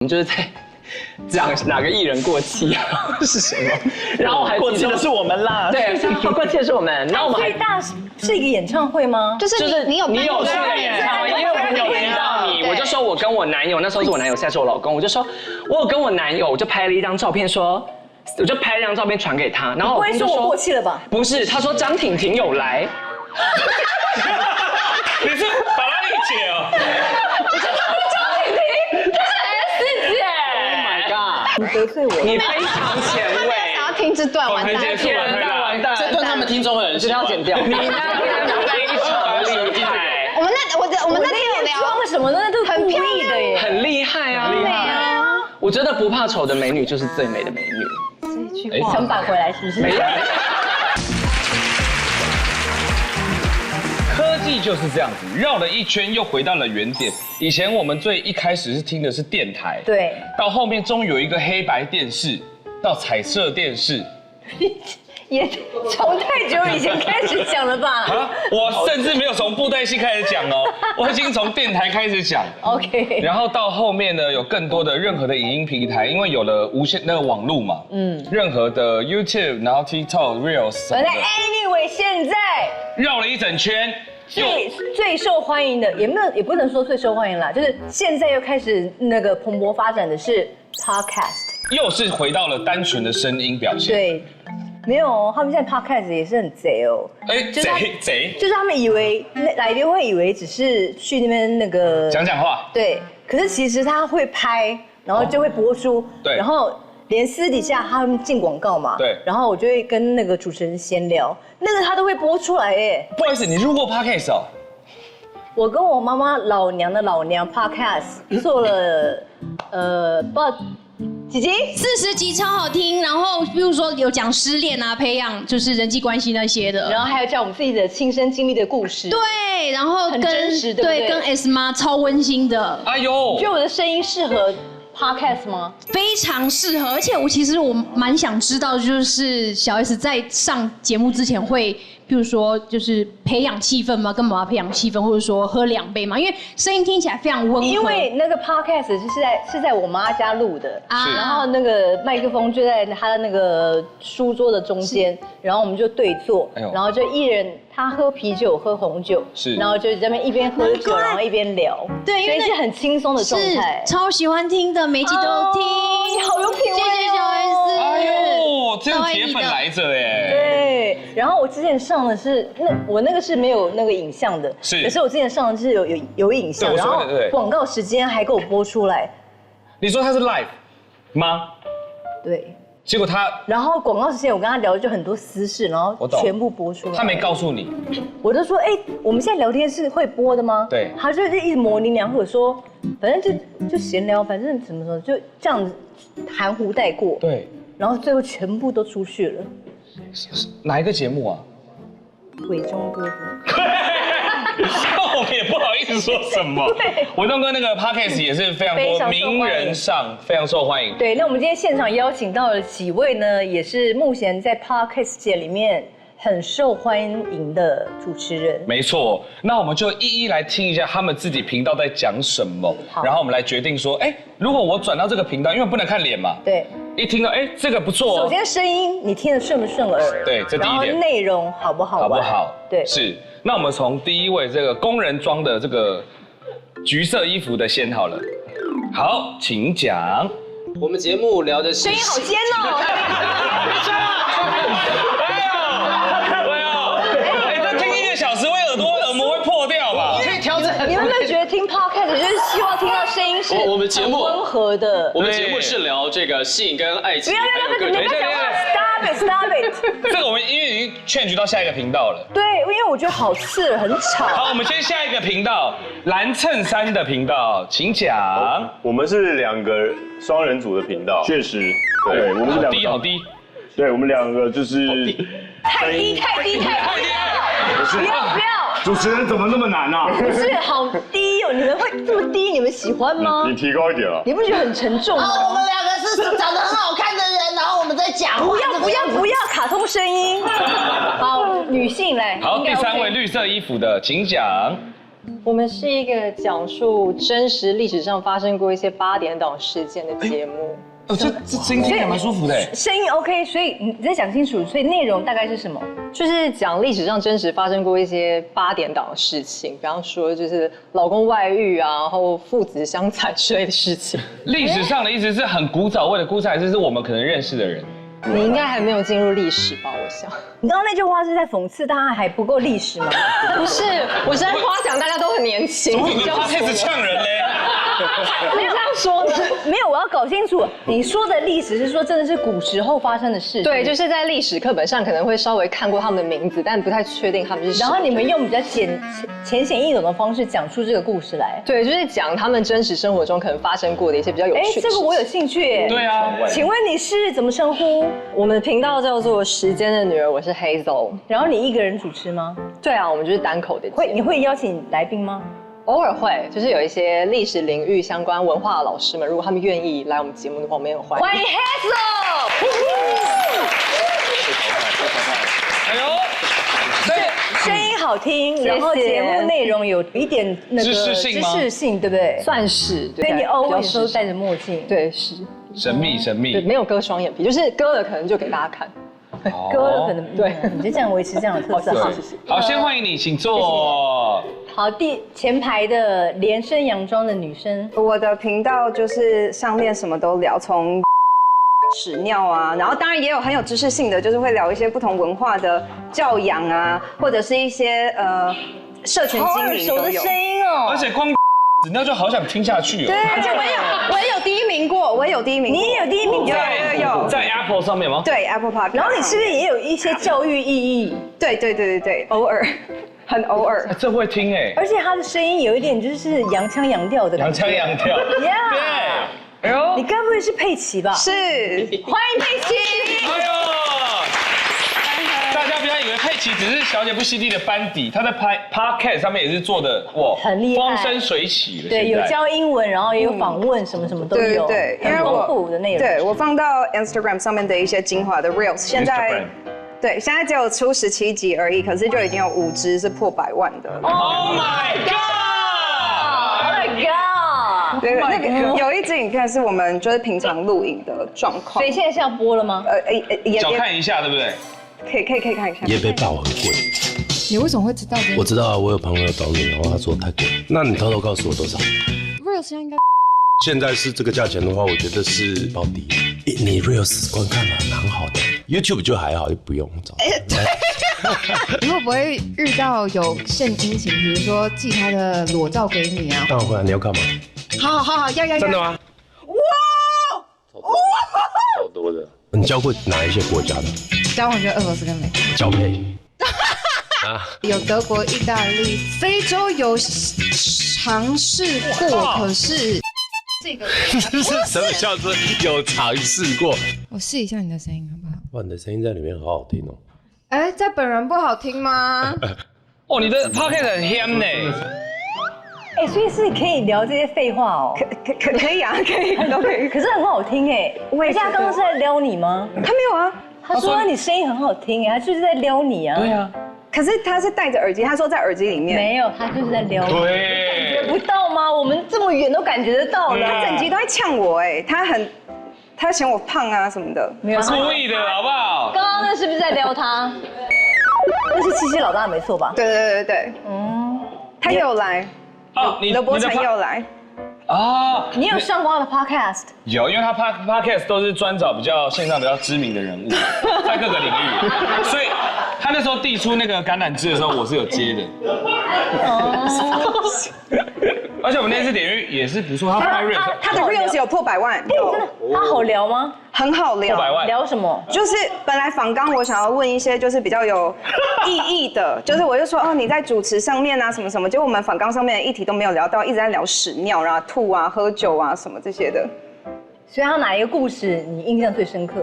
我们就是在讲哪个艺人过气啊是什么，然后还过气的是我们啦。对，过气的是我们，然后我们还最大是一个演唱会吗？就是你有去的演唱会，因为我们有听到你，我就说我跟我男友，那时候是我男友，现在是我老公，我就说我有跟我男友，我就拍了一张照片说。我就拍了一张照片传给他，然后不会说我过气了吧？不是，他说张婷婷有来。你是法拉利姐哦？张婷婷，她是 S 姐。Oh my god！ 你得罪我，你非常前卫。想要听这段完蛋，完蛋！这段他们听众会很喜欢，要剪掉。你那边非常厉害。我们那天有聊装什么呢？都很故意的耶，很厉害啊！对啊，我觉得不怕丑的美女就是最美的美女。这句话想扳回来是不是？没有。科技就是这样子，绕了一圈又回到了原点。以前我们一开始是听的是电台，对，到后面终于有一个黑白电视，到彩色电视。也从太久以前开始讲了吧？啊，我甚至没有从布袋戏开始讲哦，我已经从电台开始讲。OK。然后到后面呢，有更多的任何的影音平台，因为有了无线那个网路嘛，任何的 YouTube， 然后 TikTok、Reels 反正 anyway， 现在绕了一整圈。最受欢迎的也不能说最受欢迎啦，就是现在又开始那个蓬勃发展的是 podcast， 又是回到了单纯的声音表现。对，没有哦，他们现在 podcast 也是很贼哦。哎，贼，就是他们以为来宾会以为只是去那边那个讲话，对，可是其实他会拍，然后就会播出，对，然后连私底下他们进广告嘛，对，然后我就会跟那个主持人闲聊，那个他都会播出来耶。不好意思，你录过 podcast 哦？我跟我妈妈老娘 podcast 做了不知道几集，40集超好听。然后比如说有讲失恋啊，培养就是人际关系那些的，然后还有讲我们自己的亲身经历的故事。对，然后很真实，对不对？跟 S 妈超温馨的。哎呦，你觉得我的声音适合 podcast 吗？非常适合，而且其实我蛮想知道，就是小 S 在上节目之前会，比如说就是培养气氛吗？跟妈妈培养气氛，或者说喝2杯吗？因为声音听起来非常温和。因为那个 podcast 是在我妈家录的啊，然后那个麦克风就在她的那个书桌的中间，然后我们就对坐，然后就一人他喝啤酒，喝红酒，是，然后就在那边一边喝酒，然后一边聊，对，因为是很轻松的状态，超喜欢听的，每集都听。你好有品味，谢谢小 S。哎呦，这是铁粉来着耶。对，然后我之前上的是我那个是没有那个影像的，是，可是我之前上的是有影像，然后广告时间还给我播出来。你说他是 live 吗？对。结果然后广告时间我跟他聊就很多私事，然后全部播出来。他没告诉你，我就说，哎，我们现在聊天是会播的吗？对，他就一直模棱两可说，反正就闲聊，反正怎么就这样子含糊带过。对，然后最后全部都出去了。哪一个节目啊？伟忠哥哥。我也不好意思说什么。伟忠哥那个 podcast 也是非常多名人上，非常受欢迎。对，那我们今天现场邀请到了几位呢，也是目前在 podcast 界里面很受欢迎的主持人。没错，那我们就一一来听一下他们自己频道在讲什么，然后我们来决定说，哎，如果我转到这个频道，因为不能看脸嘛。对。一听到，哎，这个不错。首先声音你听得顺不顺耳？对，这第一点。然后内容好不好玩？好不好？对，是。那我们从第一位这个工人装的这个橘色衣服的先好了。好，请讲。我们节目聊的是声音好尖哦。这听1个小时，耳膜会破掉吧？可以调整。你们有没有觉得听 podcast 就是希望听到声音是我们节目温和的？我们节目是聊这个性跟爱情。不要讲话 ，stop it。这个我们因为已经劝到下一个频道了。对，因为我觉得好刺耳，很吵。好，我们先下一个频道，蓝衬衫的频道，请讲。我们是2个双人组的频道，确实，对，我们是2个。好低。对，我们2个就是太低了，不要！主持人怎么那么难啊？不是，好低哦！你们会这么低？你们喜欢吗？你提高一点啊！你不觉得很沉重吗？我们2个是长得很好看的人，然后我们在讲话。不要卡通声音。好，女性来。好，第3位绿色衣服的，请讲。我们是一个讲述真实历史上发生过一些8点档事件的节目。这声音听起来蛮舒服的。声音 OK， 所以你再讲清楚，所以内容大概是什么？就是讲历史上真实发生过一些8点档的事情，比方说就是老公外遇啊，然后父子相残之类的事情。历史上的意思是很古早味的故事，还是我们可能认识的人？你应该还没有进入历史吧？我想，你刚刚那句话是在讽刺大家还不够历史吗？不是，我是在夸奖大家都很年轻。他开始呛人嘞。没有这样说的，没有，我要搞清楚，你说的历史是说真的是古时候发生的事？对，就是在历史课本上可能会稍微看过他们的名字，但不太确定他们是谁。然后你们用比较浅显易懂的方式讲出这个故事来。对，就是讲他们真实生活中可能发生过的一些比较有趣的事情。这个我有兴趣耶。对啊，请问你是怎么称呼？我们的频道叫做《时间的女儿》，我是 Hazel。然后你一个人主持吗？对啊，我们就是单口的。你会邀请来宾吗？偶尔会，就是有一些历史领域相关文化的老师们，如果他们愿意来我们节目的话，我们也很欢迎。欢迎 Hazel！ 哎呦，声音好听，然后节目内容有一点那个知识性，对不对？算是。所以你 always 都戴着墨镜。对，是。神秘。对，没有割双眼皮，就是割了可能就给大家看。割了可能对，你就这样维持这样的特色。好，谢谢。好，先欢迎你，请坐。好，前排的连身洋装的女生。我的频道就是上面什么都聊，从屎尿啊，然后当然也有很有知识性的，就是会聊一些不同文化的教养啊，或者是一些社群经营都有。好耳熟的声音哦，而且光屎尿就好想听下去哦。对，而且我也有第一名过，我也有第一名。你也有第一名？有。在 Apple 上面吗？对 ，Apple Podcast。然后你是不是也有一些教育意义？对，偶尔。很偶尔，这会听哎，而且他的声音有一点就是洋腔洋调的感觉。洋腔洋调，对，哎呦，你该不会是佩奇吧？是，欢迎佩奇。哎呦，大家不要以为佩奇只是小姐不吸地的班底，她在Podcast 上面也是做的哇，很厉害，风生水起的。对，有教英文，然后也有访问，什么都有，对，很丰富的内容。对我放到 Instagram 上面的一些精华的 Reels， 现在只有出17集而已，可是就已经有5支是破100万的。Oh my god！Oh my god！ 对，那个有一支影片是我们就是平常录影的状况。所以现在是要播了吗？小看一下，对不对？可以看一下。也被爆很贵。你为什么会知道这个？我知道啊，我有朋友找你，然后他说太贵。那你偷偷告诉我多少 ？Reels 现在应该。现在是这个价钱的话，我觉得是保底。你 Reels 观看蛮好的 ，YouTube 就还好，就不用找。你会不会遇到有献殷勤，比如说寄他的裸照给你啊？当然会啊，你要干嘛？好，要。真的吗？哇！超多的。你教过哪一些国家的？交往就俄罗斯跟美国。交配。有德国、意大利、非洲有尝试过，可是。这个什么叫做有尝试过？我试一下你的声音好不好？哇，你的声音在里面好好听哦。哎，在本人不好听吗？哦，你的 podcast 很香呢。哎，所以是可以聊这些废话哦。可以啊，都可以。可是很好听哎。而且他刚刚是在撩你吗？他没有啊，他说你声音很好听哎，他就是在撩你啊。对啊。可是他是戴着耳机，他说在耳机里面。没有，他就是在撩你。对。感觉不到吗？我们这么远都感觉得到了。他整集都在呛我哎，他嫌我胖啊什么的。没有，故意的好不好？刚刚那是不是在撩他？那是七七老大没错吧？对。他也有来。刘伯承也有来。啊，你有上过他的 podcast？ 有，因为他 podcast 都是专找比较线上比较知名的人物，在各个领域，所以他那时候递出那个橄榄枝的时候，我是有接的。而且我们那次点阅也是不错，他的 Reels 有破100万，有。真的，他好聊吗？很好聊。破100万。聊什么？就是本来访纲我想要问一些就是比较有意义的，就是我就说哦你在主持上面啊什么什么，结果我们访纲上面的议题都没有聊到，一直在聊屎尿啊、吐啊、喝酒啊什么这些的。所以他哪一个故事你印象最深刻？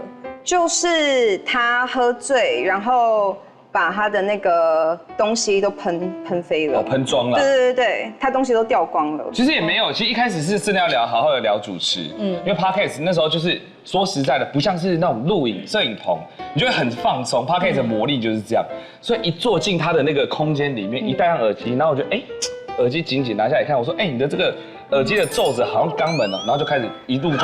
就是他喝醉，然后把他的那个东西都喷飞了，喷装了。对，他东西都掉光了。其实也没有，其实一开始是真的要好好的聊主持，因为 podcast 那时候就是说实在的，不像是那种录影摄影棚，你就会很放松。podcast 的魔力就是这样，所以一坐进他的那个空间里面，一戴上耳机，然后我就耳机紧紧拿下来看，我说，哎，你的这个耳机的皱子好像肛门哦，然后就开始一路就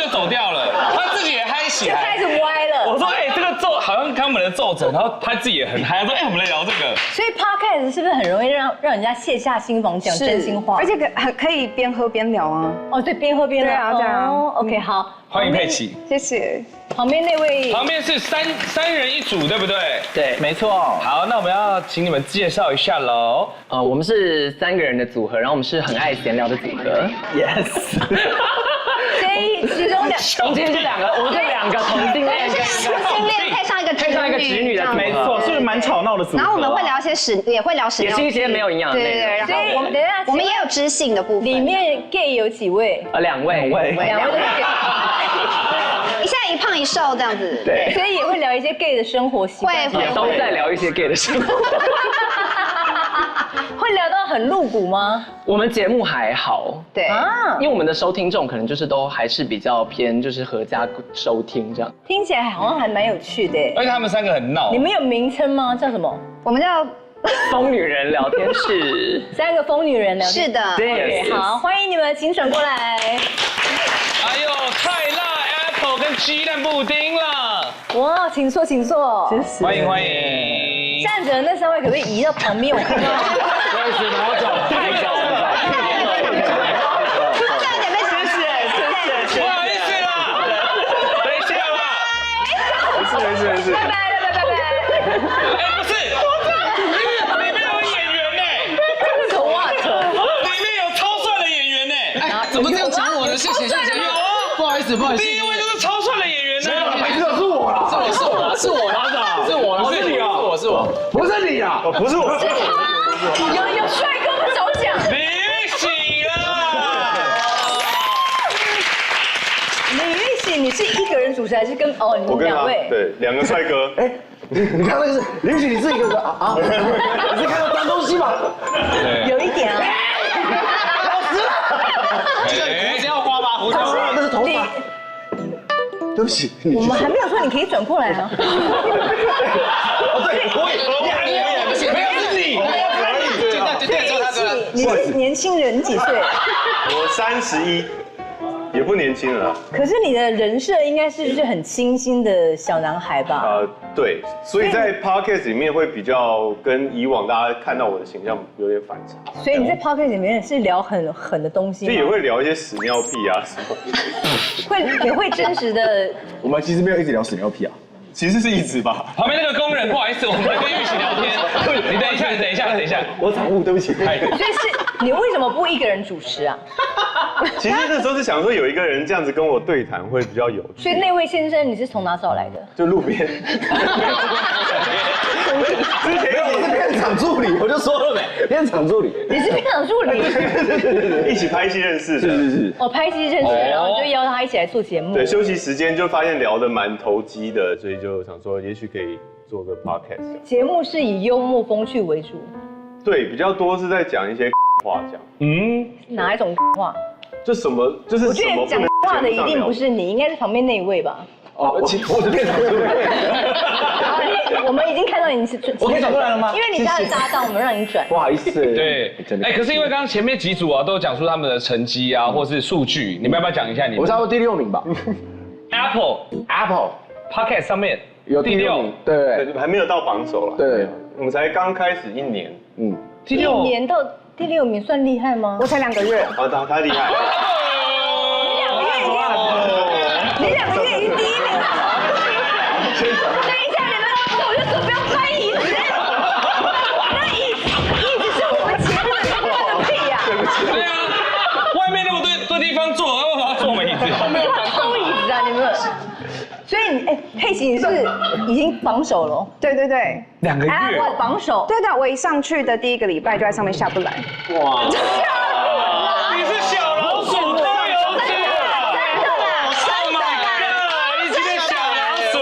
走掉了，他自己也嗨起来，就开始歪了。我说，哎，这个皱好像肛门的皱褶，然后他自己也很嗨，他说，哎，我们来聊这个。所以 podcast 是不是很容易让人家卸下心防，讲真心话？而且可以边喝边聊啊。哦，对，边喝边聊。对啊，对啊。OK， 好，欢迎佩奇，谢谢。旁边那位，旁边是三人一组，对不对？对，没错。好，那我们要请你们介绍一下喽。我们是3个人的组合，然后我们是很爱闲聊的组合。Yes。所以其中我们今天就2个，我们就2个同性恋跟同性恋配上一个直女的组合，没错，是不是蛮吵闹的组合？然后我们会聊一些也会聊屎尿屁，也是一些没有营养的内容。对，然后所以我们等一下，我们也有知性的部分。里面 gay 有几位？2位。2位都是 gay。一下一胖一瘦这样子，对，所以也会聊一些 gay 的生活习惯，也都在聊一些 gay 的生活。会聊到很露骨吗？我们节目还好，对啊，因为我们的收听众可能就是都还是比较偏就是合家收听这样，听起来好像还蛮有趣的。而且他们3个很闹。你们有名称吗？叫什么？我们叫疯女人聊天室。3个疯女人聊天。是的，对，好，欢迎你们，请转过来。哎呦，太辣 Apple 跟鸡蛋布丁了。哇，请坐，请坐。欢迎欢迎。站着的那3位可不可以移到旁边？我看到。我也是，然后找太高了。不好意思啦，等一下啦。没事。拜拜。哎，不是，里面有演员呢。这是what？里面有超帅的演员呢。哎，怎么这样讲我呢？谢谢。有啊，不好意思。第1位就是超帅的演员呢。是我啦，是我，不是你啊，不是我。有帅哥不早讲。李玉玺啦。李玉玺，你是一个人主持还是跟你们2位？对，2个帅哥。哎，你看那个是李玉玺，你是一个啊？你是看到脏东西吗？有一点啊。胡子要刮吧，胡子要刮，那是头发。对不起，我们还没有说你可以转过来啊。对，你是年轻人，你几岁？我31，也不年轻了。可是你的人设应该是就是很清新的小男孩吧？对，所以在 podcast 里面会比较跟以往大家看到我的形象有点反差。所以你在 podcast 里面是聊很狠的东西吗？就也会聊一些屎尿屁啊什么。也会真实的。我们其实没有一直聊屎尿屁啊。其实是一直吧。旁边那个工人，不好意思，我们在跟玉玺聊天。你等一下，我场务，对不起。所以是你为什么不一个人主持啊？其实那时候是想说有一个人这样子跟我对谈会比较有趣。所以那位先生你是从哪找来的？就路边。之前我是片场助理，我就说了没，片场助理。你是片场助理？一起拍戏认识的。是。哦，拍戏认识，然后就邀他一起来做节目。对，休息时间就发现聊得蛮投机的，所以就想说也许可以做个 podcast。节目是以幽默风趣为主。对，比较多是在讲一些话讲。哪一种话？就什么就是我觉得讲话的一定不是你，应该是旁边那一位吧？哦，我是片场助理。我们已经看到你是，我可以转过来了吗？因为你家的搭档，我们让你转。不好意思。对，哎，可是因为刚刚前面几组啊都有讲出他们的成绩啊，或是数据，你们要不要讲一下？我差不多第6名吧。Apple Podcast 上面有第6名，对，还没有到榜首了。对，我们才刚开始1年。第6年到第6名算厉害吗？我才2个月。啊，他厉害。你2个月已经第1名了。等一下，你们，我就说不要拍椅子。那椅子是我们前面的放屁呀。对啊，外面那么多地方坐，要不要坐我们椅子？没有偷椅子啊，你们。所以佩奇你是已经榜首了。对。2个月。我榜首。对，我一上去的第1个礼拜就在上面下不来。哇！你是小老鼠都有奖。Oh my god！ 你这个小老鼠。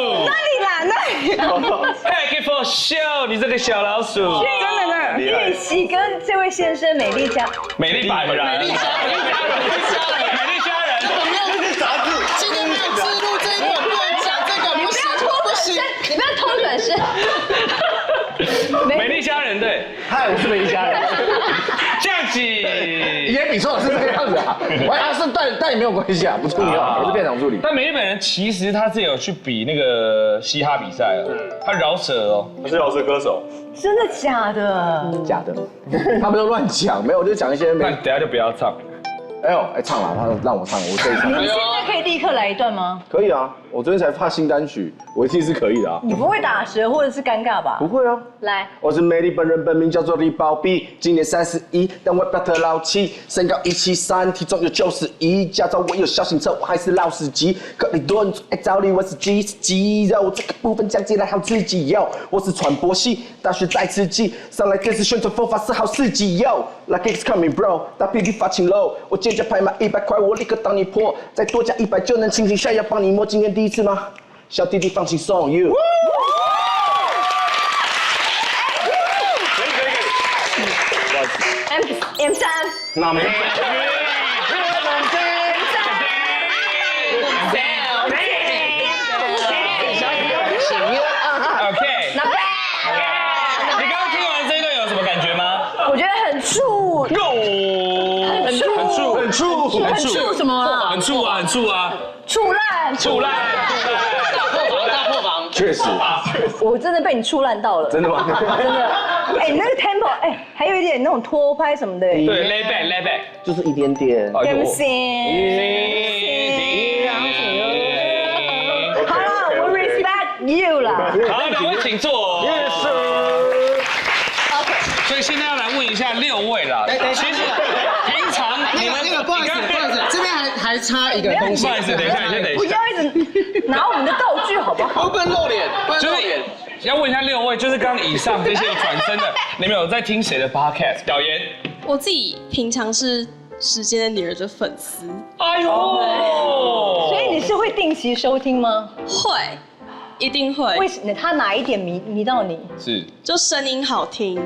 Thank you for show， 你这个小老鼠。真的。玉玺跟这位先生美丽家人。美丽虾仁。这是杂志。今天没有记录这一本，不能讲这个，不行。你不要偷转身。美丽佳人对，嗨，我是美丽佳人。这样子也比错是这个样子啊，是但也没有关系啊，不重要，我是片场助理。但美丽本人其实他是有去比那个嘻哈比赛哦，他饶舌哦，他是饶舌歌手，真的假的？假的，他们都乱讲，没有，我就讲一些。那等下就不要唱。唱了，他让我唱，我这一场。你现在可以立刻来一段吗？可以啊，我昨天才发新单曲，我一定是可以的啊。你不会打舌或者是尴尬吧？不会啊。来，我是美丽本人，本名叫做李宝碧，今年31，但外表特老气，身高173，体重有91，驾照我有小型车，我还是老司机。克里多人爱找你，我是肌肉，这个部分讲起来好刺激哟。我是传播系，大学在刺激，上来电视宣传佛法是好事迹哟。Like it's coming bro， 大霹雳发情喽，我接着拍卖100块，我立刻当你破，再多加100就能亲亲下，要帮你摸，今天第一次吗？小弟弟放轻松 ，you。M3，那没。OK。你刚刚听完这一段有什么感觉吗？我觉得很触，什么啊？很触啊！触烂，大破防，确实，我真的被你触烂到了。真的吗？真的。哎，那个 tempo，还有一点那种拖拍什么的。对 ，lay back， 就是一点点。好了，我 respect you 了。好，两位请坐。所以现在要来问一下6位啦。其实平常你们那个不好意思，这边还差一个东西。不好意思，等一下。不要一直拿我们的道具好不好？不能露脸，就是要问一下6位，就是刚刚以上这些转身的，你们有在听谁的 podcast？ 表演。我自己平常是时间的女儿的粉丝。哎呦，所以你是会定期收听吗？会。一定会。为什么他哪一点迷到你？是，就声音好听，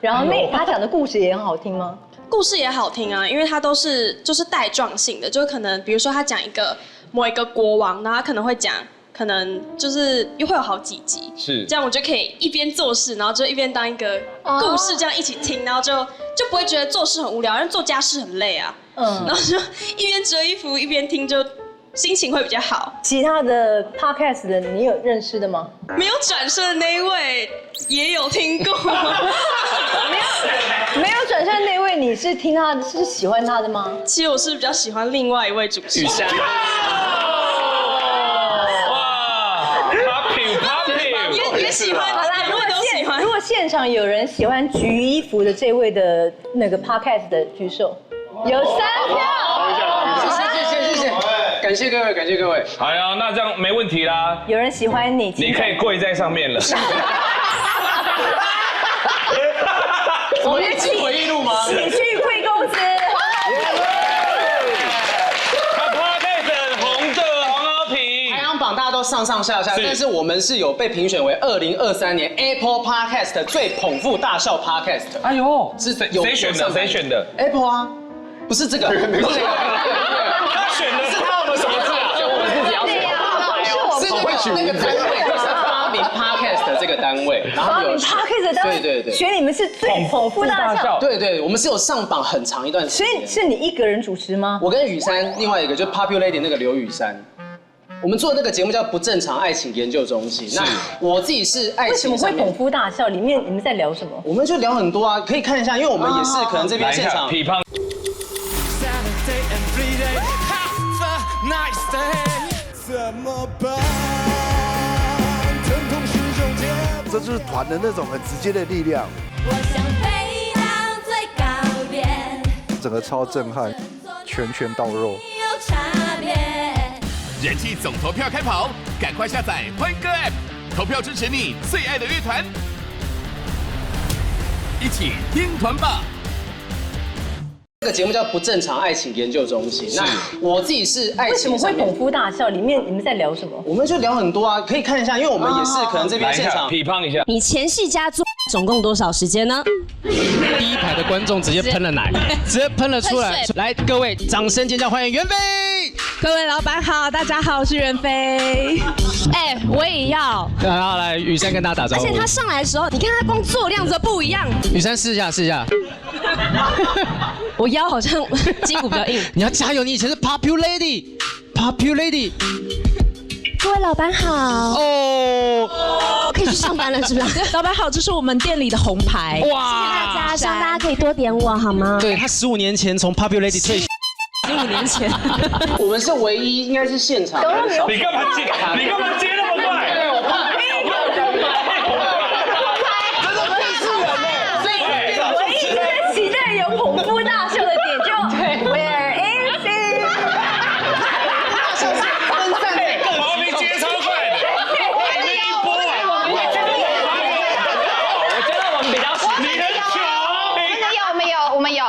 然后他讲的故事也很好听吗？故事也好听啊，因为他都是就是带状性的，就可能比如说他讲某一个国王，然后他可能会讲，可能就是又会有好几集，是这样我就可以一边做事，然后就一边当一个故事这样一起听，然后就不会觉得做事很无聊，因为做家事很累啊，然后就一边折衣服一边听就。心情会比较好。其他的 podcast 的你有认识的吗？没有转身的那一位也有听过。没有转身的那位，你是听他的，是喜欢他的吗？其实我是比较喜欢另外一位主持人。雨珊。哇 ，popping， 也喜欢。好啦，如果现场有人喜欢橘衣服的这位的那个 podcast 的举手，有3票。谢谢。感谢各位，感谢各位。好呀，那这样没问题啦。有人喜欢你，你可以跪在上面了。我一起回忆录吗？喜剧贵公司。他 podcast 红的黄敖评排行榜大家都上下，但是我们是有被评选为2023年 Apple Podcast 最捧腹大笑 Podcast。哎呦，是谁选的 ？Apple 啊，不是这个，不是这个。他选的是他们什么字啊？就我们自己要选。是那个单位，就是发明 Podcast 的这个单位，然后有 Podcast 的单位，对，选你们是最捧腹大笑。对，我们是有上榜很长一段时间。所以是你一个人主持吗？我跟雨珊，另外一个就 Popular Lady 那个刘雨珊。我们做的那个节目叫不正常爱情研究中心。那我自己是爱情。为什么会捧腹大笑？里面你们在聊什么？我们就聊很多啊，可以看一下，因为我们也是可能这边现场。批判。怎么办？疼痛是种煎熬。这就是团的那种很直接的力量。我想飞到最高点。整个超震撼，拳到肉。人气总投票开跑，赶快下载欢歌 App， 投票支持你最爱的乐团，一起听团吧。这个节目叫不正常爱情研究中心。那我自己是爱情。为什么会捧腹大笑？里面你们在聊什么？我们就聊很多啊，可以看一下，因为我们也是可能这边现场批判一下。你前戏加做总共多少时间呢？第一排的观众直接喷了奶，直接喷了出来。来，各位掌声尖叫欢迎袁飞。各位老板好，大家好，我是袁飞。哎，我也要。然后来雨珊跟大家打招呼。而且他上来的时候，你看他光做量子不一样。雨珊试一下，试一下。我腰好像筋骨比较硬。你要加油，你以前是 Popular Lady。Popular Lady。各位老板好。哦，可以去上班了是不是？老板好，这是我们店里的红牌。哇，谢谢大家，希望大家可以多点我好吗？对他15年前从 Popular Lady 退。15年前，我们是唯一应该是现场。你干嘛接？你干嘛接那么快？对，我怕。真的不是人呢。所以唯一一个期待有捧腹大笑的点就Where is it？ 分散在各毛病接超快的，你们一波啊！我觉得我们比较你很巧。我们有，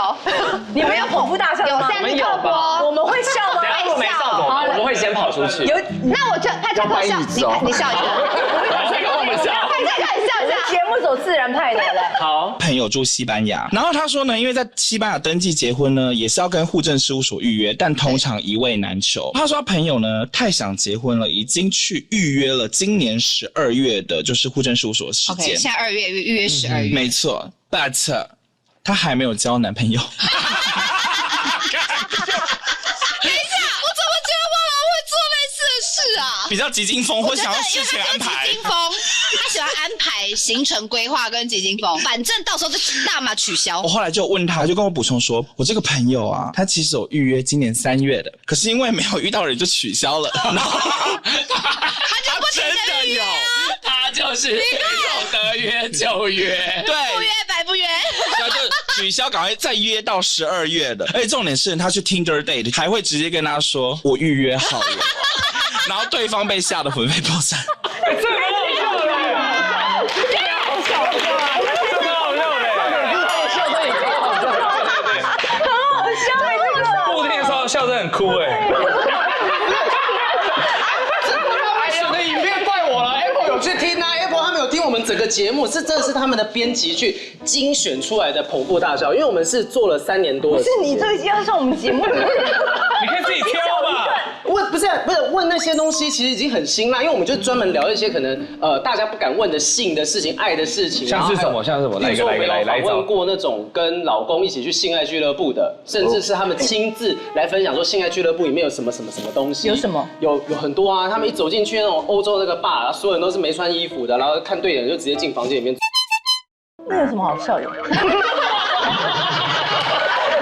你们有捧腹大笑吗？有3刻播，我们会笑吗？如果没笑怎么办？我们会先跑出去。那我就派克克笑，你笑一下，我们笑，笑一下。节目走自然派的，来。好。朋友住西班牙，然后他说呢，因为在西班牙登记结婚呢，也是要跟户政事务所预约，但通常一位难求。他说他朋友呢太想结婚了，已经去预约了今年12月的，就是户政事务所的时间。OK， 现在2月预约12月。没错 ，but 她还没有交男朋友。等一下，我怎么觉得我老会做类似的事啊？比较急惊风，或想要事前安排。急惊风，他喜欢安排行程规划跟急惊风，反正到时候就大码取消。我后来就问他，就跟我补充说，我这个朋友啊，他其实有预约今年3月的，可是因为没有遇到人就取消了。然后他就真的有，他就是有得约就约，对，不约白不约。他就取消，赶快再约到12月的。而且重点是，他去 Tinder date 还会直接跟他说我预约好了，然后对方被吓得魂飞魄散。这蛮好笑的，这蛮好笑的，这蛮好笑的，很好笑哎，这个。不听的时候笑得很哭哎。我的影片怪我了 ，Apple 有去听啊 ，Apple 他们有听我们整个节目，是真的是他们的编辑去精选出来的捧腹大笑，因为我们是做了3年多的。不是你这已经要上我们节目了，你可以自己挑吧。不是问那些东西，其实已经很辛辣，因为我们就专门聊一些可能大家不敢问的性的事情、爱的事情。像是什么？像是什么？比如说我们有访问过那种跟老公一起去性爱俱乐部的，甚至是他们亲自来分享说性爱俱乐部里面有什么东西。有什么？有很多啊！他们一走进去那种欧洲那个 bar， 所有人都是没穿衣服的，然后看对眼就直接进房间里面。那有什么好笑的？不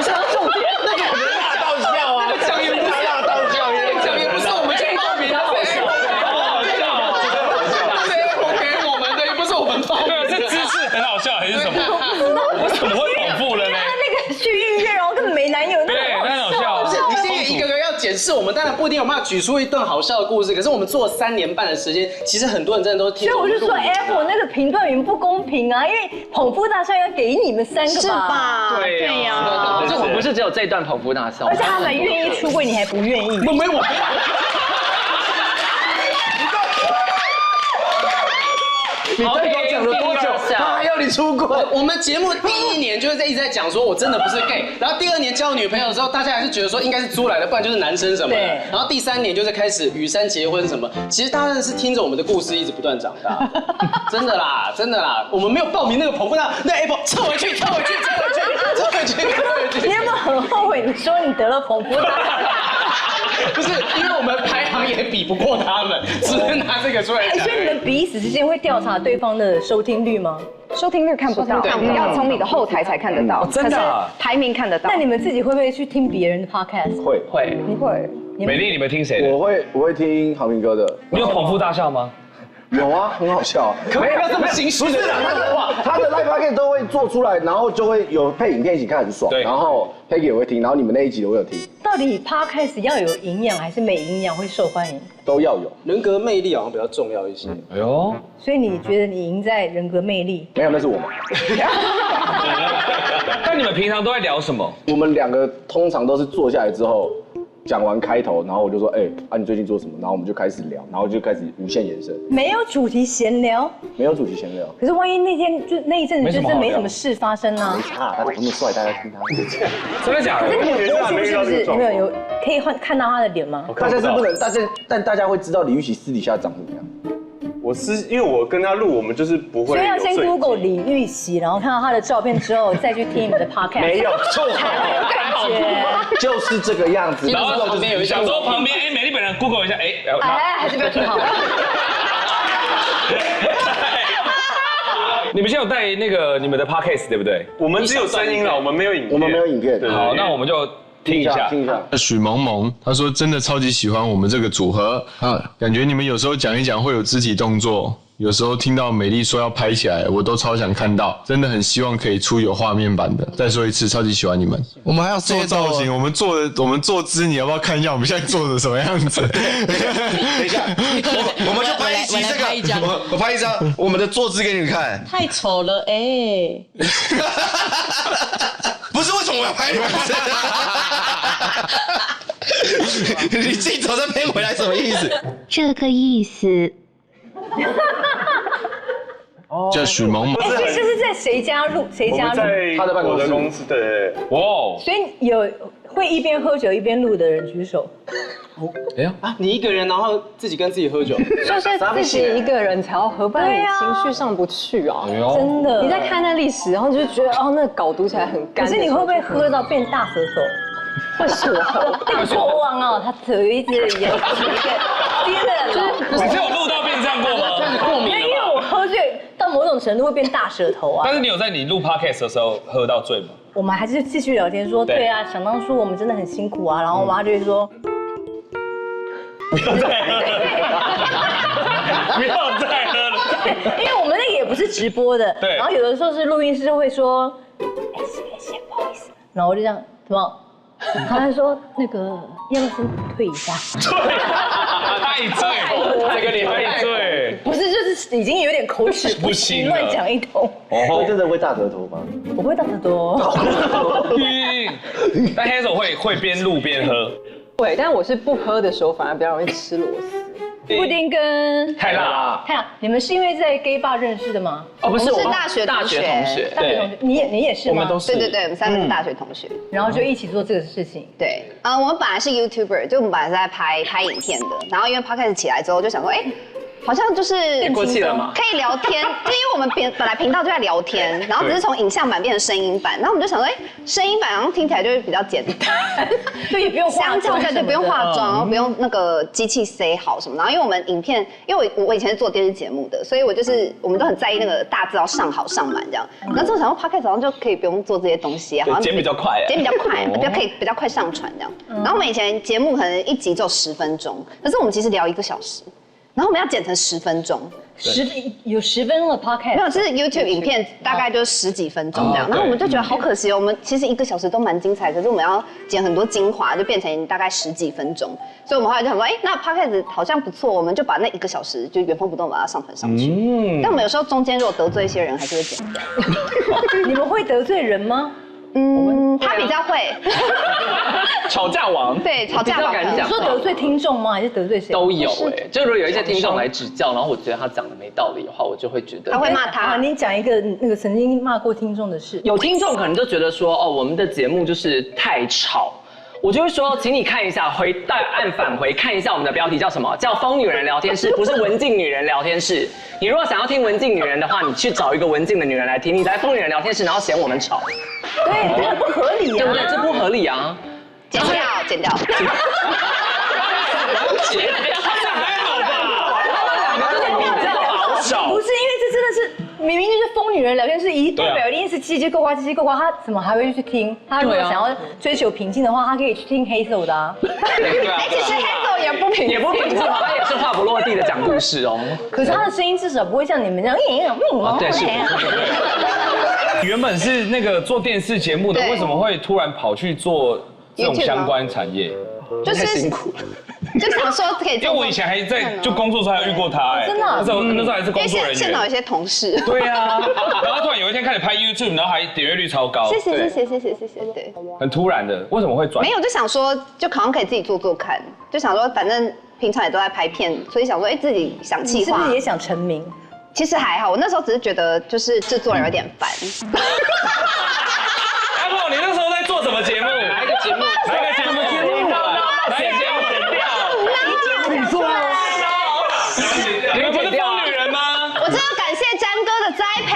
是重点，那个大道笑啊，讲也不是大道笑，讲也不是我们去报名的，是 Apple 给我们的，又不是我们报名的。这姿势很好笑还是什么？我怎么会捧腹了呢？那个去预约，然后根本没男友，对，很好笑。不是，你现在一个个要检视我们，当然不一定有办法举出一段好笑的故事，可是我们做了3年半的时间，其实很多人真的都听。所以我就说 Apple 那个评断员不公平啊，因为捧腹大笑要给你们3个吧？对呀，这我不是只有这段捧腹大笑，而且他们愿意出柜，你还不愿意？没我。你对狗讲了多久？他还要你出轨？我们节目第1年就是一直在讲说我真的不是 gay， 然后第2年交女朋友的时候，大家还是觉得说应该是租来的，不然就是男生什么的。然后第3年就是开始雨珊结婚什么，其实大家真的是听着我们的故事一直不断长大，真的啦，真的啦，我们没有报名那个捧腹大，那 Apple 撤回去。你有没有很后悔？你说你得了捧腹大笑？不是，因为我们排行也比不过他们，只能拿这个出来讲。所以你们彼此之间会调查对方的收听率吗？收听率看不到，要从你的后台才看得到。真的啊？排名看得到。那你们自己会不会去听别人的 podcast？ 会。你会？美丽，你们听谁的？我会听郝明哥的。你有捧腹大笑吗？有啊，很好笑。可不可以不要这么心虚？不是啦，他的 live podcast 都会做出来，然后就会有配影片一起看，很爽。对。然后 Peggy 也会听，然后你们那一集我有听。到底 podcast 要有营养还是没营养会受欢迎？都要有。人格魅力好像比较重要一些。哎呦。所以你觉得你赢在人格魅力？没有，那是我们。但你们平常都在聊什么？我们2个通常都是坐下来之后，讲完开头，然后我就说，你最近做什么？然后我们就开始聊，然后就开始无限延伸。没有主题闲聊，没有主题闲聊。可是万一那天就那一阵子就是没什么事发生呢？没差，大家那么帅，大家听他。真的假的？可是你有接触是不是？你们有可以看到他的脸吗？大家是不能，但大家会知道李玉玺私底下长什么样。因为我跟他录，我们就是不会。所以要先 Google 李玉玺，然后看到他的照片之后，再去听你们的 podcast。没有错，感觉就是这个样子。然后旁边有一想说旁边美丽本人 Google 一下，还是不要听好了。你们现在有带那个你们的 podcast 对不对？我们只有声音了，我们没有影片。我们没有影片。好，那我们就。听一下。许萌萌他说真的超级喜欢我们这个组合，感觉你们有时候讲一讲会有肢体动作，有时候听到美丽说要拍起来，我都超想看到，真的很希望可以出有画面版的。再说一次，超级喜欢你们。我们还要做造型，我们坐姿，你要不要看一下我们现在做的什么样子？等一下，我们就拍一集这个，我拍一张我们的坐姿给你们看。太丑了不是为什么我要拍你们？你镜头再偏回来什么意思？这个意思。叫许萌萌。这是在谁家录？在他的办公室。对。哇。所以有会一边喝酒一边录的人举手。你一个人，然后自己跟自己喝酒，就是自己一个人才要喝，不然你情绪上不去啊。真的，你在看那历史，然后就觉得那稿读起来很干。可是你会不会喝到变大舌头？会锁喉。大国王他嘴一直演一个憋的，你是有录到变这样过吗？过敏。因为我喝醉到某种程度会变大舌头啊。但是你有在你录 podcast 的时候喝到醉吗？我们还是继续聊天说，对啊，想当初我们真的很辛苦啊，然后我妈就会说。不要再喝了，不要再喝了。因为我们那个也不是直播的，对。然后有的时候是录音师会说，谢不好意思，然后我就这样，什么？他还说那个要不要先退一下？太醉，再跟你太醉。不是，就是已经有点口齿不清，乱讲一通。会真的会大舌头吗？我会大舌头。但 Hazel 会边录边喝。会，但我是不喝的时候反而比较容易吃螺丝。布丁跟太辣，你们是因为在 gay bar 认识的吗？不是，我是大学同学。对，你也是吗？我们都是。对，我们3个是大学同学，然后就一起做这个事情。对，我们本来是 YouTuber， 就我们本来是在拍影片的，然后因为 Podcast 起来之后，就想说，好像就是过气了吗？可以聊天，就因为我们本来频道就在聊天，然后只是从影像版变成声音版，然后我们就想说，声音版好像听起来就会比较简单，对，也不用化妆，对，不用化妆，然后不用那个机器塞好什么，然后因为我们影片，因为我以前是做电视节目的，所以我们都很在意那个大字要上好上满这样，然后之后想说 Podcast 好像就可以不用做这些东西，好像剪比较快，可以比较快上传这样，然后我们以前节目可能一集只有10分钟，可是我们其实聊1个小时。然后我们要剪成10分钟有10分钟的 podcast， 没有，就是 YouTube 影片大概就10几分钟这样。然后我们就觉得好可惜哦，我们其实1个小时都蛮精彩，可是我们要剪很多精华，就变成大概10几分钟。所以我们后来就想说，那 podcast 好像不错，我们就把那1个小时就原封不动把它上传上去。但我们有时候中间如果得罪一些人，还是会剪掉。你们会得罪人吗？他比较会。吵架王，对，吵架王。你说得罪听众吗？还是得罪谁？都有就如果有一些听众来指教，然后我觉得他讲的没道理的话，我就会觉得他会骂他。你讲一个那个曾经骂过听众的事。有听众可能就觉得说，我们的节目就是太吵。我就会说，请你看一下，按返回看一下我们的标题叫什么？叫疯女人聊天室，不是文静女人聊天室。你如果想要听文静女人的话，你去找一个文静的女人来听。你来疯女人聊天室，然后嫌我们吵，对，这个不合理啊，对不对？这不合理啊！剪掉。不是因为这真的是明明就是疯女人聊天室，代表一定是叽叽呱呱，他怎么还会去听？他如果想要追求平静的话，他可以去听Hazel的啊。其实Hazel也不平静，他也是话不落地的讲故事哦。可是他的声音至少不会像你们这样对，是。原本是那个做电视节目的，为什么会突然跑去做这种相关产业？就是太辛苦了。就想说可以。因为我以前还在就工作时候还遇过他，哎，真的，那时候还是工作人员。现场有一些同事。对啊，然后突然有一天开始拍 YouTube， 然后还点阅率超高。谢谢，对。很突然的，为什么会转？没有，就想说，就好像可以自己做做看，就想说，反正平常也都在拍片，所以想说，自己想企划。是不是也想成名？其实还好，我那时候只是觉得就是制作人有点烦。阿婆，你那时候在做什么节目？哪一个节目？哪一个节目？哪一个节目剪掉？你说啊？你们不是疯女人吗？我真的感谢詹哥的栽培。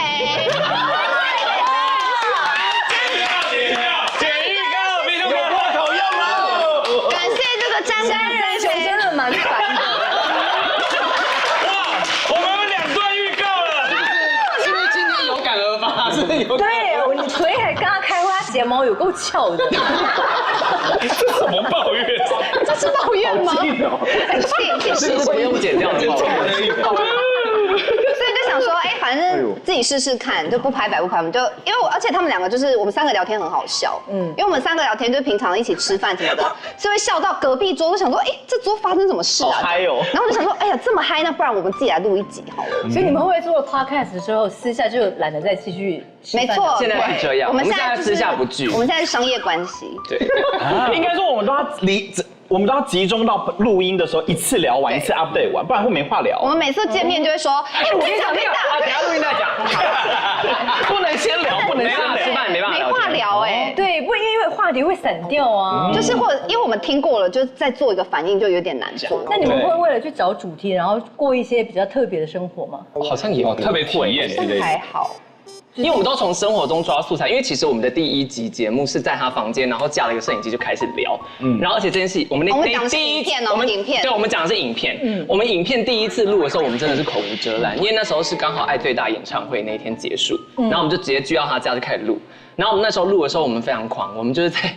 剪预告，比如破口用了。感谢这个詹仁雄真的蛮烦的。对，你腿还跟他开会，他睫毛有够翘的。这是什么抱怨？这是抱怨吗？是不用剪掉的抱怨。所以就想说，反正自己试试看，就不拍白不拍，我们就因为而且他们两个就是我们3个聊天很好笑，因为我们3个聊天就是平常一起吃饭什么的，是会笑到隔壁桌都想说，这桌发生什么事啊？嗨哦！然后我就想说，哎呀这么嗨，那不然我们自己来录一集好了。所以你们会不会做 podcast 的时候，私下就懒得再继续？没错，现在是这样，我们现在私下不聚，我们现在是商业关系。对，应该说我们都要集中到录音的时候一次聊完，一次 update 完，不然会没话聊。我们每次见面就会说，我跟你讲，等下录音再讲，不能先聊，不能先聊，吃饭没办法聊，没话聊对，不因为话题会散掉啊，就是或者因为我们听过了，就再做一个反应就有点难做。那你们会为了去找主题，然后过一些比较特别的生活吗？好像也有特别体验之类的，还好。因为我们都从生活中抓素材，因为其实我们的第1集节目是在他房间，然后架了一个摄影机就开始聊，然后而且这件事我们讲的是影片哦，我们影片，对，我们讲的是影片，我们影片第一次录的时候，我们真的是口无遮拦，因为那时候是刚好爱最大演唱会那一天结束，然后我们就直接聚到他家就开始录，然后我们那时候录的时候我们非常狂，我们就是在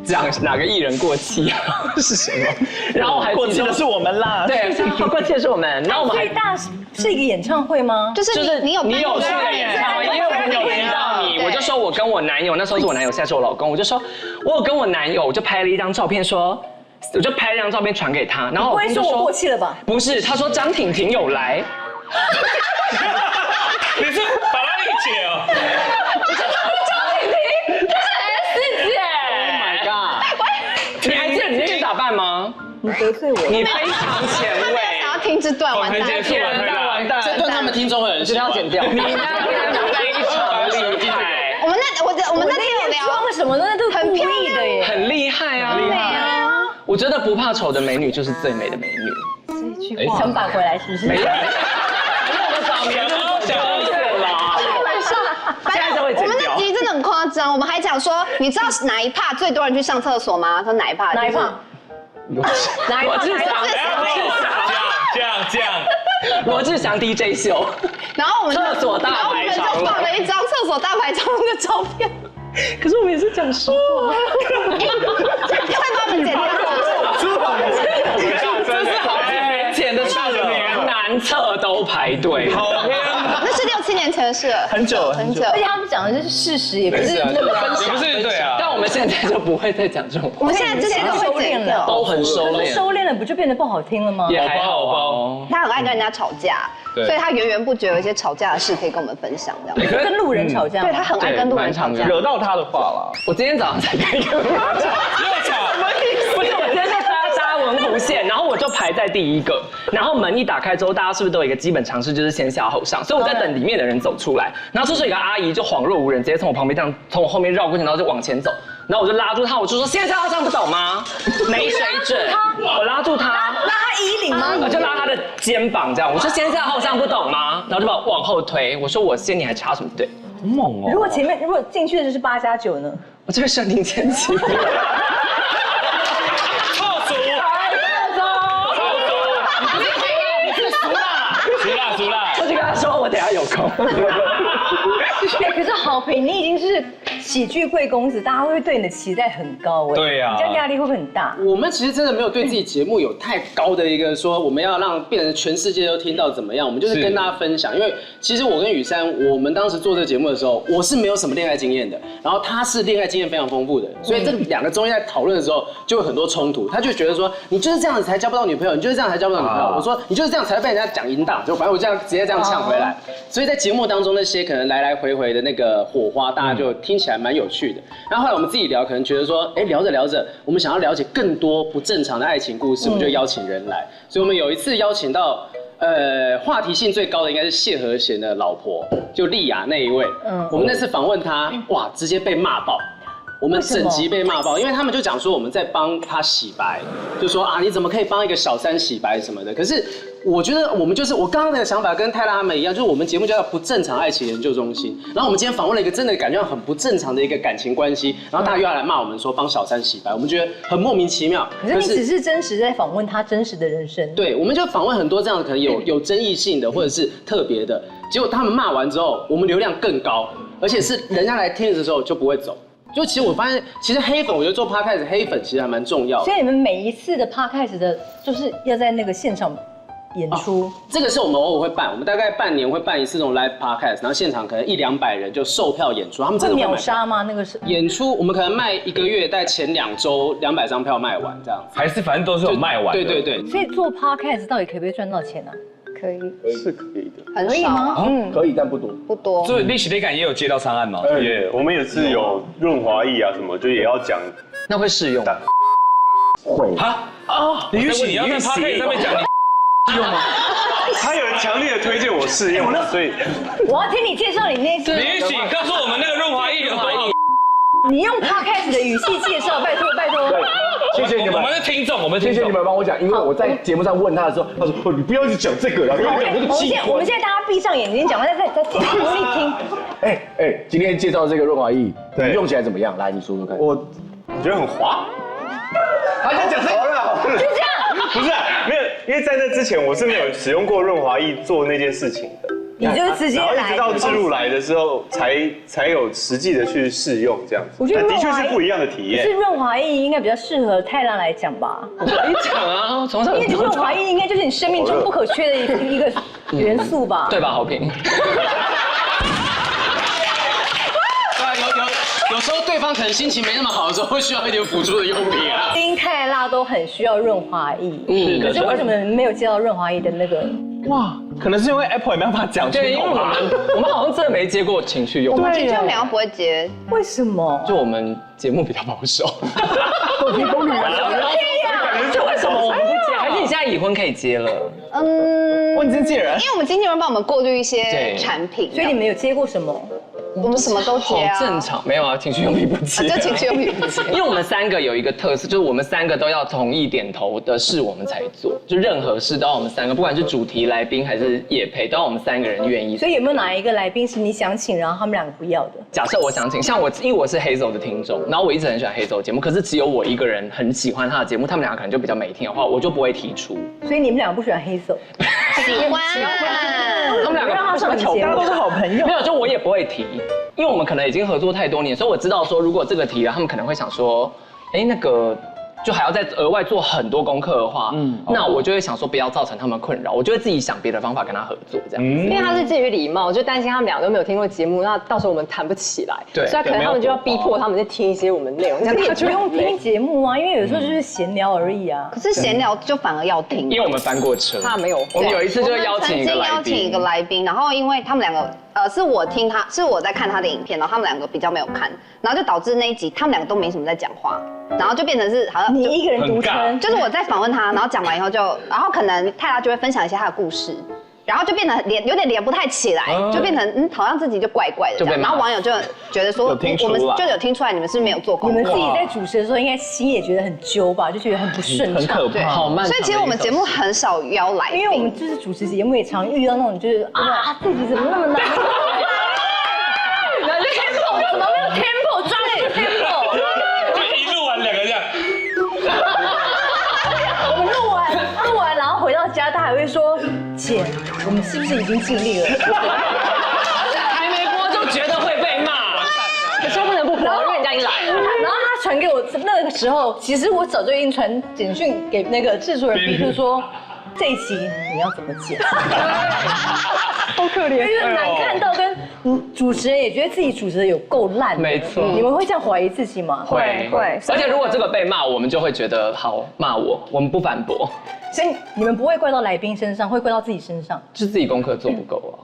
讲哪个艺人过气啊是什么，然后还过气的是我们啦，对，过气的是我们，然后我们还最大是一个演唱会吗？就是你有去的演唱会，因为我们有听到你，我就说我跟我男友，那时候是我男友，现在是我老公，我就说我有跟我男友，我就拍了一张照片说。我就拍了一张照片传给他，然后不会说我过气了吧？不是，他说张婷婷有来。你是法拉利姐哦？我是张婷婷，她是 S 姐。Oh my god！ 你还记得你那天打扮吗？你得罪我，你非常前卫。想要听这段，完蛋，完蛋，这段他们听众会很喜欢，要剪掉。你那天非常厉害。我们那天有聊装什么呢？都很故意的耶，很厉害啊！对啊。我觉得不怕丑的美女就是最美的美女。这句话想扳回来是不是？没有。我们那集真的很夸张，我们还讲说，你知道哪一趴最多人去上厕所吗？说哪一趴？哪一趴？罗志祥，这样，罗志祥 DJ 秀，然后我们厕所大排长龙，然后我们就放了一张厕所大排长龙的照片。可是我们也是讲实话，快把我们剪掉。这是好几年前的事了，连男厕都排队，好天。那是6、7年前的事了，很久。而且他们讲的是事实，也不是那么分享，不是对啊。但我们现在就不会再讲这种话，我们现在这些都收敛了，都很收敛，收敛了不就变得不好听了吗？也还好吧。他很爱跟人家吵架，所以他源源不绝有一些吵架的事可以跟我们分享，这样。跟路人吵架，对他很爱跟路人吵架，惹到他的话了。我今天早上才跟一个人吵，又吵，不是我今天在搭文湖线，然后我就排在第一个，然后门一打开之后，大家是不是都有一个基本常识，就是先下后上？所以我在等里面的人走出来，然后这时候有个阿姨就恍若无人，直接从我旁边这样从我后面绕过去，然后就往前走，然后我就拉住她，我就说先下后上不懂吗？没水准，我拉住她，拉她衣领吗？我就拉她的肩膀这样，我说先下后上不懂吗？然后就把我往后推，我说我先，你还插什么队？好猛哦！如果进去的就是8+9呢？我这个设定前期。熟啦！我就跟他说，我等下有空。可是郝培，你已经是喜剧贵公子，大家会对你的期待很高哎。对呀，这样压力会不会很大？我们其实真的没有对自己节目有太高的一个说我们要让变成全世界都听到怎么样，我们就是跟大家分享。因为其实我跟雨珊，我们当时做这个节目的时候，我是没有什么恋爱经验的，然后他是恋爱经验非常丰富的，所以这两个中间在讨论的时候就会很多冲突。他就觉得说你就是这样子才交不到女朋友，你就是这样才交不到女朋友。我说你就是这样才被人家讲淫荡，就反正我这样直接这样呛回来。所以在节目当中那些可能来来回回的那个火花，大家就听起来蛮有趣的。然后后来我们自己聊，可能觉得说，聊着聊着，我们想要了解更多不正常的爱情故事，我们就邀请人来。所以我们有一次邀请到，话题性最高的应该是谢和弦的老婆，就丽雅那一位。我们那次访问她，哇，直接被骂爆。我们整集被骂爆，因为他们就讲说我们在帮他洗白，就说啊你怎么可以帮一个小三洗白什么的。可是我觉得我们就是我刚刚的想法跟泰拉他们一样，就是我们节目叫不正常爱情研究中心。然后我们今天访问了一个真的感觉很不正常的一个感情关系，然后大家又要来骂我们说帮小三洗白，我们觉得很莫名其妙。可是你只是真实在访问他真实的人生。对，我们就访问很多这样的可能有争议性的或者是特别的，结果他们骂完之后，我们流量更高，而且是人家来听的时候就不会走。就其实我发现，其实黑粉，我觉得做 podcast 黑粉其实还蛮重要的。所以你们每一次的 podcast 的，就是要在那个现场演出。这个是我们偶尔会办，我们大概半年会办一次这种 live podcast， 然后现场可能100-200人就售票演出，他们真的会秒杀吗？那个是演出，我们可能卖1个月，大概前2周200张票卖完这样子。还是反正都是有卖完的。对对对。所以做 podcast 到底可不可以赚到钱呢？可以，是可以的，很少吗？可以，但不多，不多。所以历史类感也有接到商案吗？也，我们也是有润滑液啊什么，就也要讲。那会适用？会。哈啊！你要在 podcast 上面讲你用吗？他有强烈的推荐我试用，所以我要听你介绍你那次。李许告诉我们那个润滑液有多好。你用 podcast 的语气介绍，拜托拜托。谢谢你们，我们是听众，谢谢你们帮我讲，因为我在节目上问他的时候，他说：“你不要一直讲这个，然后讲这个器官。”我们现在大家闭上眼睛讲，再讲，努力听。今天介绍这个润滑液，你用起来怎么样？来，你说说看。我觉得很滑。他就讲好了，就这样。不是，没有，因为在那之前我是没有使用过润滑液做那件事情的。你就直接来，然后一直到置入来的时候，才有实际的去试用这样子。我觉得的确是不一样的体验。是润滑液应该比较适合泰拉来讲吧？可以讲啊，从小因为润滑液应该就是你生命中不可缺的一个元素吧？对吧？好评。有时候对方可能心情没那么好的时候，会需要一点辅助的用品啊。丁泰拉都很需要润滑液，可是为什么没有接到润滑液的那个？哇，可能是因为 Apple 也没办法讲出口吧。对，因为我们好像真的没接过情趣用品。我们情趣用品不会接，为什么？就我们节目比较保守。都提供女人。就为什么我们不接？还是你现在已婚可以接了？问经纪人。因为我们经纪人帮我们过滤一些产品，所以你们有接过什么？我们什么都接啊，好正常，没有啊，情趣用品不接，就情趣用品不接。因为我们3个有一个特色，就是我们3个都要同意点头的事我们才做，就任何事都要我们3个，不管是主题来宾还是业配，都要我们3个人愿意。所以有没有哪一个来宾是你想请，然后他们2个不要的？假设我想请，像我，因为我是黑走的听众，然后我一直很喜欢黑走节目，可是只有我一个人很喜欢他的节目，他们2个可能就比较没听的话，我就不会提出。所以你们2个不喜欢黑手？喜欢。他们2个让他上节目，大家都是好朋友。没有，就我也不会提，因为我们可能已经合作太多年，所以我知道说，如果这个提了，他们可能会想说，那个就还要再额外做很多功课的话，那我就会想说不要造成他们困扰，我就会自己想别的方法跟他合作这样。因为他是基于礼貌，就担心他们2个都没有听过节目，那到时候我们谈不起来，对，所以可能他们就要逼迫他们去听一些我们内容，这样也不用听节目啊，因为有时候就是闲聊而已啊。可是闲聊就反而要听，因为我们翻过车，他没有。我们有一次就邀请一个来宾，然后因为他们2个。是我在看他的影片，然后他们2个比较没有看，然后就导致那一集他们2个都没什么在讲话，然后就变成是好像你一个人独撑，就是我在访问他，然后讲完以后然后可能泰拉就会分享一些他的故事，然后就变得有点连不太起来，就变成好像自己就怪怪的这样，然后网友就觉得说我们就有听出来你们是没有做功课，你们自己在主持的时候应该心也觉得很揪吧，就觉得很不顺畅，很可怕，好慢。所以其实我们节目很少邀来宾，因为我们就是主持节目也常遇到那种就是这集怎么那么难。tempo 怎么没有 tempo 抓那个 tempo？ 就一录完2个这样。我们录完，然后回到家，他还会说：“姐，我们是不是已经尽力了？”还没播就觉得会被骂，可是不能不那个时候，其实我早就已经传简讯给那个制作人 B 就说，这一集你要怎么剪？好可怜，因为难看到跟主持人也觉得自己主持的有够烂。没错，你们会这样怀疑自己吗？会。而且如果这个被骂，我们就会觉得好骂我们不反驳。所以你们不会怪到来宾身上，会怪到自己身上，就是自己功课做不够啊。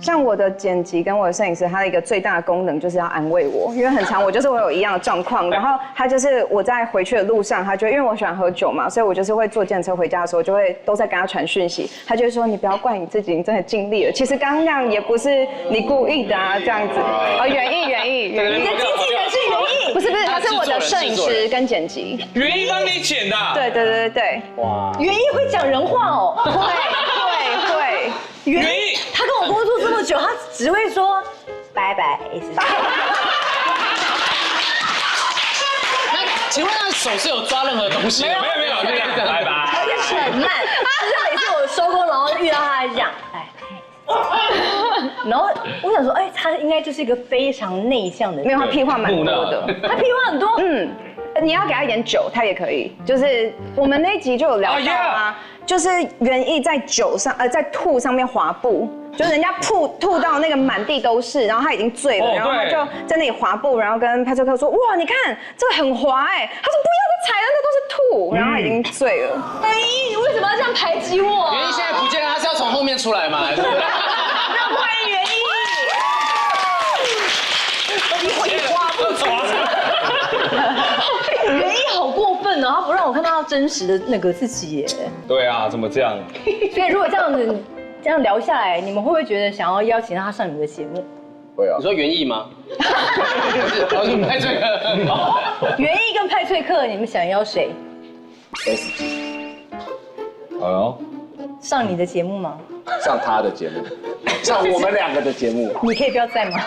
像我的剪辑跟我的摄影师，他的一个最大的功能就是要安慰我，因为很常我就是会有一样的状况，然后他就是我在回去的路上，他就因为我喜欢喝酒嘛，所以我就是会坐电车回家的时候，就会都在跟他传讯息，他就会说你不要怪你自己，你真的尽力了，其实刚刚那样也不是你故意的啊，这样子。园艺，你的经纪人是园艺，不是，他是我的摄影师跟剪辑。园艺帮你剪的。对。哇，园艺会讲人话哦。会。园艺，他跟我工作这么久，他只会说拜拜。那请问他手是有抓任何东西？没有，拜拜。而且很慢，就是每次我收工，然后遇到他还讲然后我想说，他应该就是一个非常内向的人，没有，他屁话蛮多的，他屁话很多，你要给他一点酒，他也可以。就是我们那一集就有聊到啊，就是园艺在酒上，在吐上面滑步，就是人家吐到那个满地都是，然后他已经醉了，然后他就在那里滑步，然后跟拍摄客说，哇，你看这个很滑他说不要再踩了，那都是吐，然后他已经醉了。你为什么要这样排挤我？园艺现在不见了，他是要从后面出来嘛？对不对？让欢迎园艺。你会滑步园艺好过分哦，他不让我看到他真实的那个自己耶。对啊，怎么这样？所以如果这样聊下来，你们会不会觉得想要邀请他上你们的节目？会啊。你说园艺吗？我是派翠克。园艺跟派翠克，你们想邀谁？S。哎呦，上你的节目吗？上他的节目，上我们两个的节目。你可以不要在吗？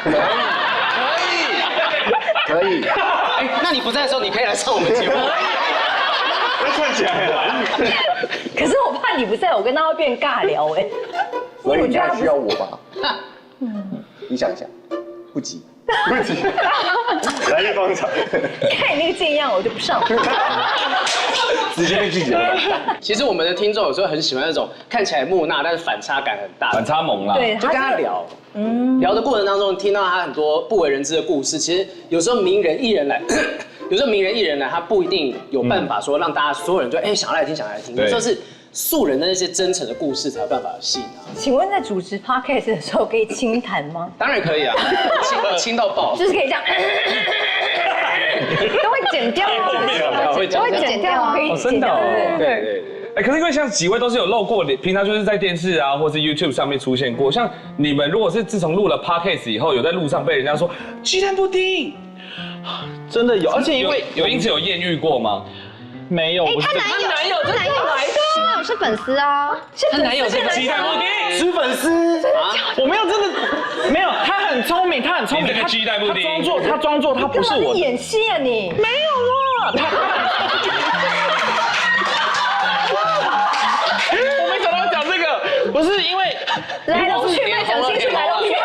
可以。那你不在的时候，你可以来上我们节目。那串起来了。可是我怕你不在，我跟他会变尬聊所以你还需要我吧？你想一想，不急。来日方长。看你那个贱样，我就不上。直接被拒绝了。其实我们的听众有时候很喜欢那种看起来木讷，但是反差感很大，反差萌啦。对，就跟他聊，聊的过程当中听到他很多不为人知的故事。其实有时候名人艺人来，他不一定有办法说让大家所有人就想要来听，有时候是素人的那些真诚的故事才有办法吸引他。请问在主持 podcast 的时候可以轻谈吗？当然可以啊，轻到爆，就是可以这样。都会剪掉啊，都会剪掉啊，可以剪掉。对。可是因为像几位都是有露过脸，平常就是在电视啊，或是 YouTube 上面出现过。像你们如果是自从录了 Podcast 以后，有在路上被人家说鸡蛋布丁，真的有，而且因为因此有艳遇过吗？没有，他男友来的，我是粉丝啊，他男友是鸡蛋布丁，是粉丝啊，我没有真的没有，他很聪明，你这个鸡蛋布丁，他装作他不是我，你演戏啊你？没有啊，我没想到讲这个，不是因为来龙去脉讲清楚，来龙去脉。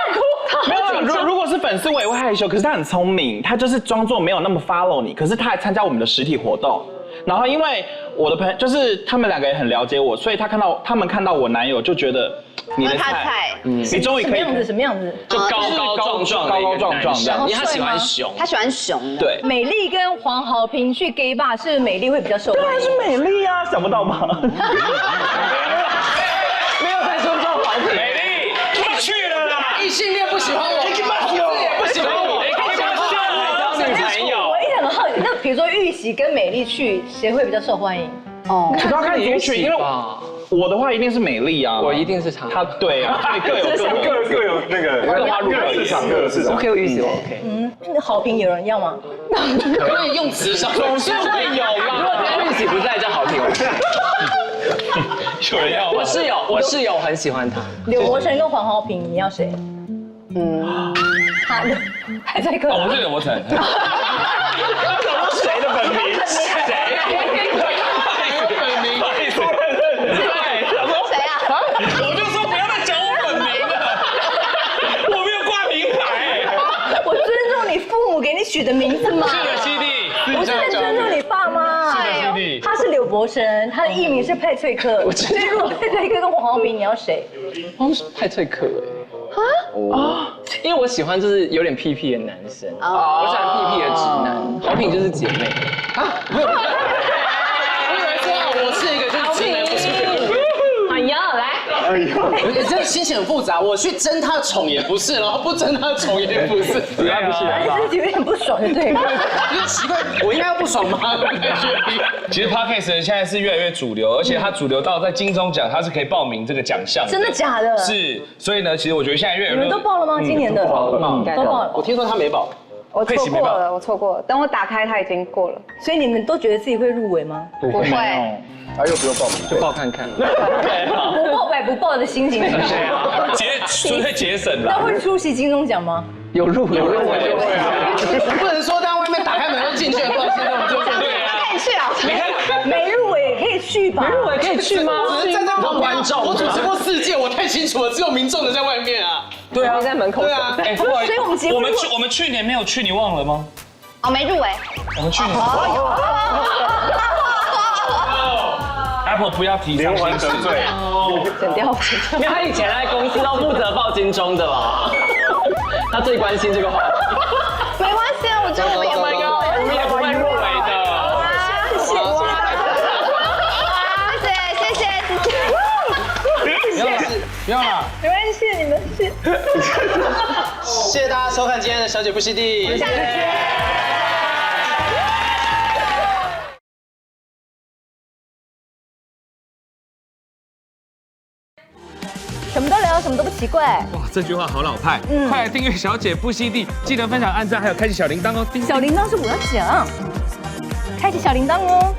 没有，如果是粉丝我也会害羞，可是他很聪明，他就是装作没有那么 follow 你，可是他还参加我们的实体活动。然后因为我的朋友就是他们两个也很了解我，所以他们看到我男友就觉得你的菜，你终于可以什么样子？就高高壮壮的，因为他喜欢熊，他喜欢熊的。对，美丽跟黄豪平去 gay bar 是美丽会比较受欢迎，是美丽啊，想不到吧？没有在尊重豪平，美丽，你去了啦！异性恋不喜欢我，同志也不喜欢我，女朋友。我一直很好奇，那比如说玉玺跟美丽去，谁会比较受欢迎？哦，主要看族群，因为我的话一定是美丽啊，我一定是他。他对啊，各有那个各有市场，各有市场。OK， 我玉玺 OK。那好评有人要吗？可以用词上，总是会有啦。如果今天玉玺不在，就好评。有人要？我室友很喜欢他。柳伯承跟黄豪平，你要谁？他还在客。我是柳伯承。谁的本名？谁？我就说不要再讲我本名了，我没有挂名牌。我尊重你父母给你取的名字嘛。是的，七弟。不是求生，他的艺名是派翠克。所以如果派翠克跟黄豪平，你要谁？派翠克因为我喜欢就是有点屁屁的男生，我喜欢屁屁的直男，豪平就是姐妹啊，没有。我以为说我是一个就是直男，不是。哎呀，来。哎呦，这心情很复杂。我去争他的宠也不是，然后不争他的宠也不是，主要不是，自己有点不爽，对吗？因为奇怪，我应该要不爽吗？其实 Podcast 现在是越来越主流，而且它主流到在金钟奖它是可以报名这个奖项。真的假的？是，所以呢，其实我觉得现在越来越。你们都报了吗？今年的都报了。我听说他没报。我错过了，我错过了。等我打开，他已经过了。所以你们都觉得自己会入围吗？不会。还有不用报名，就报看看。不报白不报的心情。纯粹节省了。那会出席金钟奖吗？有入围啊！不能说当外面打开门就进去了，不好意思，我们就对啊，可以去啊。没入围也可以去吧？没入围可以去吗？我只是站在旁边，我主持过4届，我太清楚了，只有民众的在外面啊。对啊，在门口。对啊，所以我们节目我们去年没有去，你忘了吗？哦，没入围。我们去年。Apple 不要提倡心得罪，剪掉。因为他以前在公司都负责报金钟的嘛，他最关心这个话题。没关系啊，我觉得我们也会我们也不会入围的。谢谢。不要了，没关系，你们是。谢谢大家收看今天的小姐不吸地。下次见。什么都聊，什么都不奇怪。哇，这句话好老派。快来订阅小姐不吸地，记得分享、按赞，还有开启小铃铛哦。小铃铛是我要讲，开启小铃铛哦。